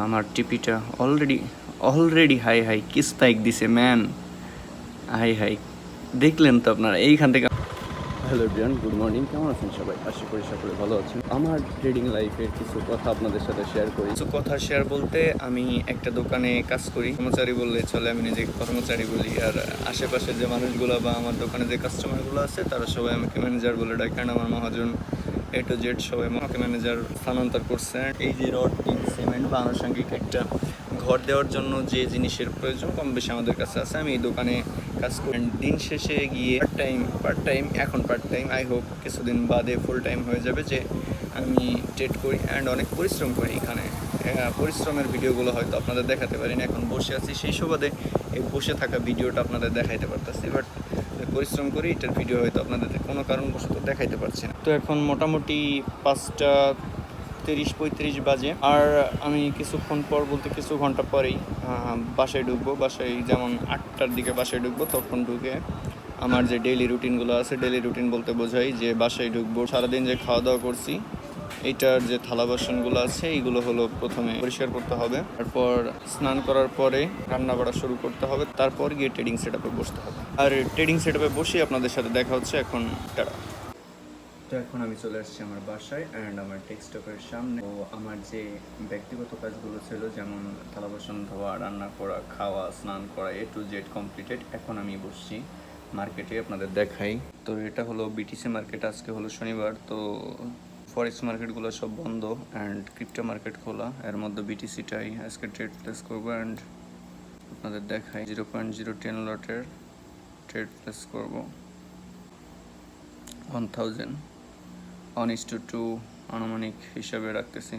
আমার টিপিটা already high high কি spike দিছে ম্যান। হাই হাই দেখলেন তো আপনারা এইখান থেকে। Hello everyone, good morning. কেমন আছেন সবাই? আশা করি সকলে ভালো আছেন। আমার ট্রেডিং লাইফের কিছু কথা আপনাদের সাথে শেয়ার করি। কিছু কথা শেয়ার বলতে, আমি একটা দোকানে কাজ করি, কর্মচারী বললে চলে, আমি নিজেকে কর্মচারী বলি। আর আশেপাশের যে মানুষগুলো বা আমার দোকানে যে কাস্টমারগুলো আছে তারা সবাই আমাকে ম্যানেজার বলে ডাকে। কারণ আমার মহাজন A to Z সবাই আমাকে ম্যানেজার স্থানান্তর করছে। এই যে রড, টিন, সিমেন্ট বা আনুষঙ্গিক একটা ঘর দেওয়ার জন্য যে জিনিসের প্রয়োজন কম বেশি আমাদের কাছে আছে। আমি এই দোকানে কাজ করি। দিন শেষে গিয়ে পার্ট টাইম আই হোপ কিছুদিন বাদে ফুল টাইম হয়ে যাবে যে আমি ট্রেড করি অ্যান্ড অনেক পরিশ্রম করি এখানে। পরিশ্রমের ভিডিওগুলো হয়তো আপনাদের দেখাতে পারি না, এখন বসে আছি সেই সুবাদে এই বসে থাকা ভিডিওটা আপনাদের দেখাইতে পারতেছি। বাট পরিশ্রম করি, এটার ভিডিও হয়তো আপনাদের কোনো কারণবশত দেখাইতে পারছি না। তো এখন মোটামুটি 5:30-35 বাজে। আর আমি কিছুক্ষণ পর বলতে কিছু ঘন্টা পরেই বাসায় ঢুকবো। বাসায় যেমন 8টার দিকে বাসায় ঢুকবো, তখন ঢুকে আমার যে ডেইলি রুটিনগুলো আছে, ডেইলি রুটিন বলতে বোঝাই যে বাসায় ঢুকবো, সারাদিন যে খাওয়া দাওয়া করছি এইটার যে থালা বাসনগুলো আছে এইগুলো হলো প্রথমে পরিষ্কার করতে হবে। তারপর স্নান করার পরে রান্না বাড়া শুরু করতে হবে। তারপর গিয়ে ট্রেডিং সেট আপে বসতে হবে। আর ট্রেডিং সেট আপে বসে আপনাদের সাথে দেখা হচ্ছে এখন। তো এখন আমি চলে আসছি আমার বাসায় অ্যান্ড আমার ডেস্কটপের সামনে। তো আমার যে ব্যক্তিগত কাজগুলো ছিল, যেমন থালা বাসন ধোয়া, রান্না করা, খাওয়া, স্নান করা, A to Z কমপ্লিটেড। এখন আমি বসছি মার্কেটে, আপনাদের দেখাই। তো এটা হলো বিটিসি মার্কেট। আজকে হলো শনিবার, তো ফরেক্স মার্কেটগুলো সব বন্ধ অ্যান্ড ক্রিপ্টো মার্কেট খোলা। এর মধ্যে বিটিসিটাই আজকে ট্রেড প্লেস করবো অ্যান্ড আপনাদের দেখাই 0.010 লটের ট্রেড প্লেস করবো 1000 1:2 আনুমানিক হিসাবে রাখতেছি,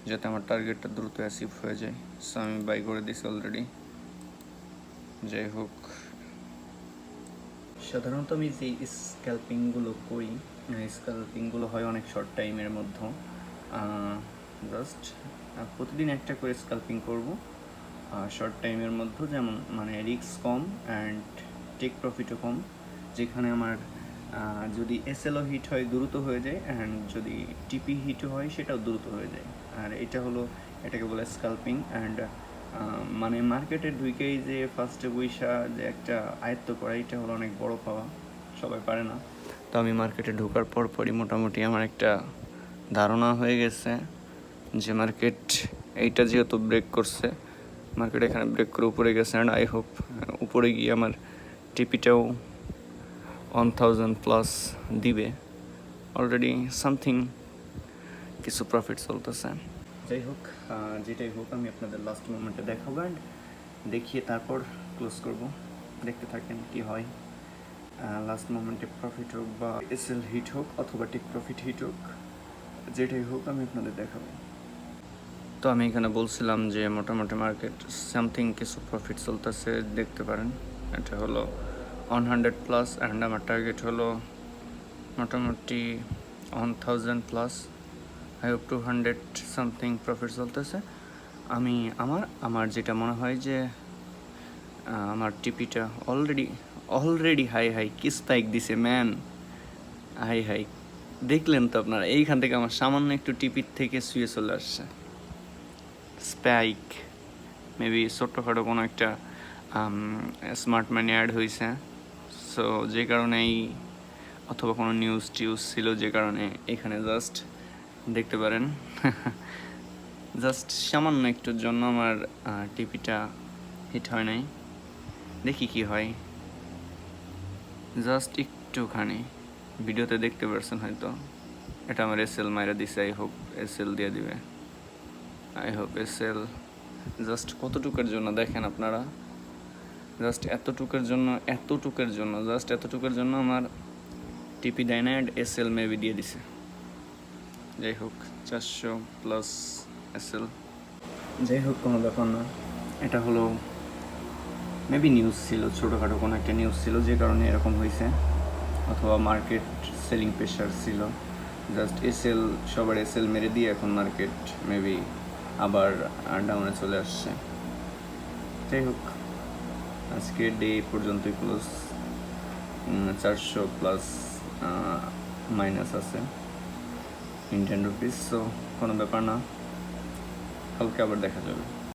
যাতে আমার টার্গেটটা দ্রুত অ্যাচিভ হয়ে যায়। সো আমি বাই করে দিছি অলরেডি। যাই হোক, সাধারণত আমি যে স্ক্যালপিংগুলো করি, স্ক্যালপিংগুলো হয় অনেক শর্ট টাইমের মধ্যে। জাস্ট প্রতিদিন একটা করে স্ক্যালপিং করব শর্ট টাইমের মধ্যে, যেমন মানে রিস্ক কম অ্যান্ড টেক প্রফিটও কম। যেখানে আমার যদি এসএলও হিট হয় দ্রুত হয়ে যায় অ্যান্ড যদি টিপি হিটও হয় সেটাও দ্রুত হয়ে যায়। আর এটাকে বলে স্ক্যালপিং। অ্যান্ড মানে মার্কেটে ঢুকেই যে ফার্স্টে বৈশা যে একটা আয়ত্ত করা, এটা হলো অনেক বড় পাওয়া, সবাই পারে না। তো আমি মার্কেটে ঢোকার পরই মোটামুটি আমার একটা ধারণা হয়ে গেছে যে মার্কেট এইটা যেহেতু ব্রেক করছে, মার্কেট এখানে ব্রেক করে উপরে গেছে অ্যান্ড আই হোপ উপরে গিয়ে আমার টিপিটাও 1000+ দিবে। অলরেডি সামথিং কিছু প্রফিট চলতেছে। যাই হোক, যেটাই হোক আমি আপনাদের লাস্ট মোমেন্টে দেখাবো অ্যান্ড দেখিয়ে তারপর ক্লোজ করব। দেখতে থাকেন কি হয়। লাস্ট মোমেন্টে প্রফিট হোক বা এসএল হিট হোক অথবা টেক প্রফিট হিট হোক, যেটাই হোক আমি আপনাদের দেখাবো। তো আমি এখানে বলছিলাম যে মোটামুটি মার্কেট সামথিং কিছু প্রফিট চলতেছে, দেখতে পারেন। এটা হলো 100+ অ্যান্ড আমার টার্গেট হলো মোটামুটি 1000+। আই হোপ 200 সামথিং প্রফিট চলতেছে। আমি আমার যেটা মনে হয় যে আমার টিপিটা অলরেডি হাই হাই কি স্পাইক দিছে ম্যান। হাই হাই দেখলেন তো আপনারা, এইখান থেকে আমার সামান্য একটু টিপির থেকে শুয়ে চলে আসছে স্পাইক। মেবি ছোট্টখাটো কোনো একটা স্মার্ট মানি অ্যাড হয়েছে, সো যে কারণেই, অথবা কোনো নিউজ টিউজ ছিল যে কারণে এখানে জাস্ট দেখতে পারেন জাস্ট সামান্য একটুর জন্য আমার টিপিটা হিট হয় নাই। দেখি কি হয়, জাস্ট একটুখানি ভিডিওতে দেখতে পারছেন হয়তো। এটা আমার এসএল মাইরা দিছে, আই হোপ এসএল দিয়ে দিবে। আই হোপ এসএল জাস্ট কতটুকুর জন্য দেখেন আপনারা, জাস্ট এতটুকুর জন্য আমার টিপি দেয় না অ্যান্ড এসএল মেবি দিয়ে দিছে। যাই হোক 400+ এসএল, যাই হোক কোনো ব্যাপার না। এটা হলো মেবি নিউজ ছিল, ছোটোখাটো কোনো একটা নিউজ ছিল যে কারণে এরকম হয়েছে, অথবা মার্কেট সেলিং প্রেশার ছিল। জাস্ট এসএল সবার এসএল মেরে দিয়ে এখন মার্কেট মেবি আবার ডাউনে চলে আসছে। যাই হোক, আজকে ডে পর্যন্তই ক্লোজ। 400+ মাইনাস আছে ইন্ডিয়ান রুপিস, সো কোনো ব্যাপার না। কালকে আবার দেখা যাবে।